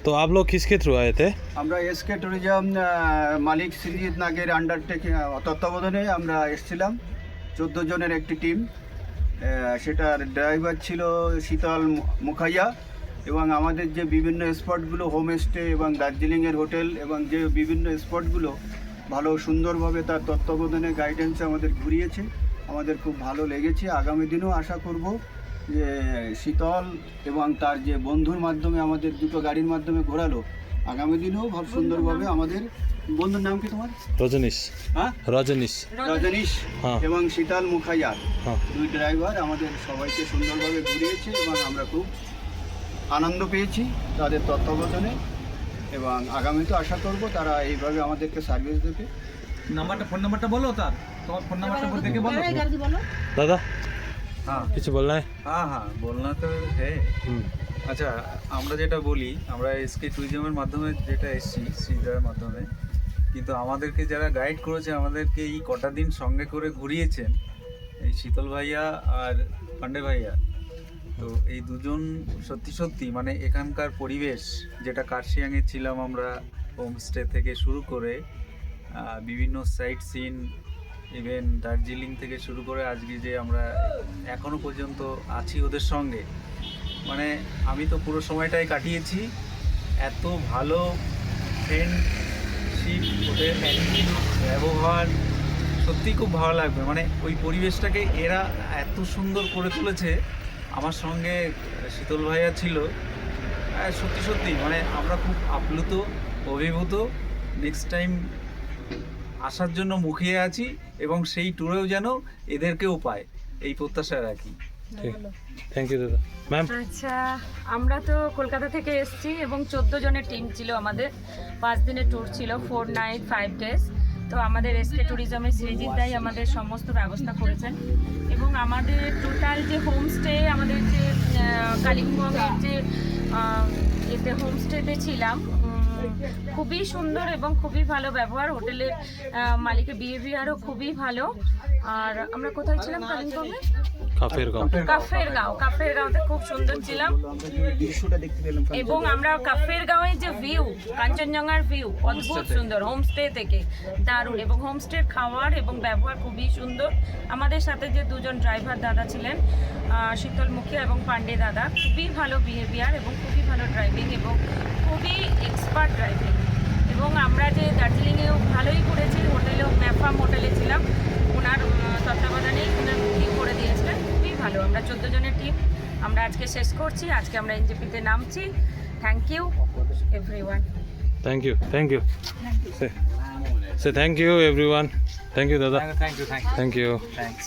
तो आप लोग किसके थ्रू आए थे? আমরা এসকে ট্যুরিজম মালিক সৃজিত নাগের আন্ডারটেকিং তত্ত্বাবধানে আমরা এসেছিলাম 14 জনের একটি টিম। সেটার ড্রাইভার ছিল শীতল মুখাইয়া এবং আমাদের যে বিভিন্ন স্পটগুলো হোমস্টে এবং দার্জিলিংয়ের হোটেল এবং যে বিভিন্ন স্পটগুলো ভালো সুন্দরভাবে তার তত্ত্বাবধানে গাইডেন্সে আমাদের ঘুরিয়েছে, আমাদের খুব ভালো লেগেছে। আগামী দিনেও আশা করব যে শীতল এবং তার যে বন্ধুর মাধ্যমে আমাদের দুটো গাড়ির মাধ্যমে ঘোরালো, আগামী দিনেও খুব সুন্দরভাবে আমাদের বন্ধুর নাম কি তোমার? রজনীশ। হ্যাঁ, রজনীশ হ্যাঁ। এবং শীতল মুখাইয়া হ্যাঁ। দুই ড্রাইভার আমাদের সবাইকে সুন্দরভাবে ঘুরিয়েছে এবং আমরা খুব আনন্দ পেয়েছি তাদের তত্ত্বাবধানে এবং আগামীতে আশা করব তারা এইভাবে আমাদেরকে সার্ভিস দেবে। ফোন নাম্বারটা বলো, তোমার ফোন নাম্বারটা দেখে বলো। दादा हाँ কিছু বলনা है? हाँ हाँ बोलना तो है। আচ্ছা, আমরা যেটা বলি, আমরা এসকে ট্যুরিজমের মাধ্যমে যেটা এসেছি শ্রীদার মাধ্যমে, কিন্তু আমাদেরকে যারা গাইড করেছে, আমাদেরকে এই কটা দিন সঙ্গে করে ঘুরিয়েছেন এই শীতল ভাইয়া আর পান্ডে ভাইয়া। তো এই দুজন সত্যি সত্যি মানে এখানকার পরিবেশ, যেটা কার্শিয়াংয়ে ছিলাম আমরা, হোমস্টে থেকে শুরু করে বিভিন্ন সাইট সিন, ইভেন দার্জিলিং থেকে শুরু করে আজকে যে আমরা এখনো পর্যন্ত আছি ওদের সঙ্গে, মানে আমি তো পুরো সময়টাই কাটিয়েছি। এত ভালো ফ্রেন্ডশিপ, ওদের অ্যাটিটিউড, ব্যবহার সত্যি খুব ভালো লাগবে। মানে ওই পরিবেশটাকে এরা এত সুন্দর করে তুলেছে। আমার সঙ্গে শীতল ভাইয়া ছিল, সত্যি সত্যি মানে আমরা খুব আপ্লুত, অভিভূত। নেক্সট টাইম আসার জন্য মুখিয়ে আছি এবং সেই ট্যুরেও যেন এদেরকেও পায়, এই প্রত্যাশা রাখি। থ্যাংক ইউ দাদা। ম্যাম, আচ্ছা, আমরা তো কলকাতা থেকে এসেছি এবং 14 জনের টিম ছিল আমাদের। 5 দিনের ট্যুর ছিল, 4 নাইট 5 ডেজ। তো আমাদের এসকে ট্যুরিজমের সৃজিত দাই আমাদের সমস্ত ব্যবস্থা করেছেন এবং আমাদের টোটাল যে হোমস্টে, আমাদের যে কালিম্পংয়ের যে এতে হোমস্টেতে ছিলাম, খুবই সুন্দর এবং খুবই ভালো ব্যবহার। হোটেলের মালিকের বিহেভিয়ারও খুবই ভালো। আর আমরা কোথায় ছিলাম? কালিম্পংয়ে কাফের গাঁওতে খুব সুন্দর ছিলাম এবং আমরা কাফের গাঁওয়ের যে ভিউ, কাঞ্চনজঙ্ঘার ভিউ অদ্ভুত সুন্দর, হোমস্টে থেকে দারুণ। এবং হোমস্টের খাওয়ার এবং ব্যবহার খুবই সুন্দর। আমাদের সাথে যে দুজন ড্রাইভার দাদা ছিলেন, শীতল মুখিয়া এবং পান্ডে দাদা, খুবই ভালো বিহেভিয়ার এবং খুবই ভালো ড্রাইভিং এবং খুবই এক্সপার্ট ড্রাইভিং। এবং আমরা যে দার্জিলিংয়েও ভালোই ঘুরেছি, হোটেলেও ম্যাফাম হোটেলে ছিলাম, ওনার তত্ত্বাবধানেই ওনার বুকিং করে দিয়েছিলেন। খুবই ভালো। আমরা 14 জনের টিম আমরা আজকে শেষ করছি। আজকে আমরা এনজেপিতে নামছি। Thank you everyone. Thank you say thank you everyone. Thank you দাদা। Thank you. Thank you. Thanks.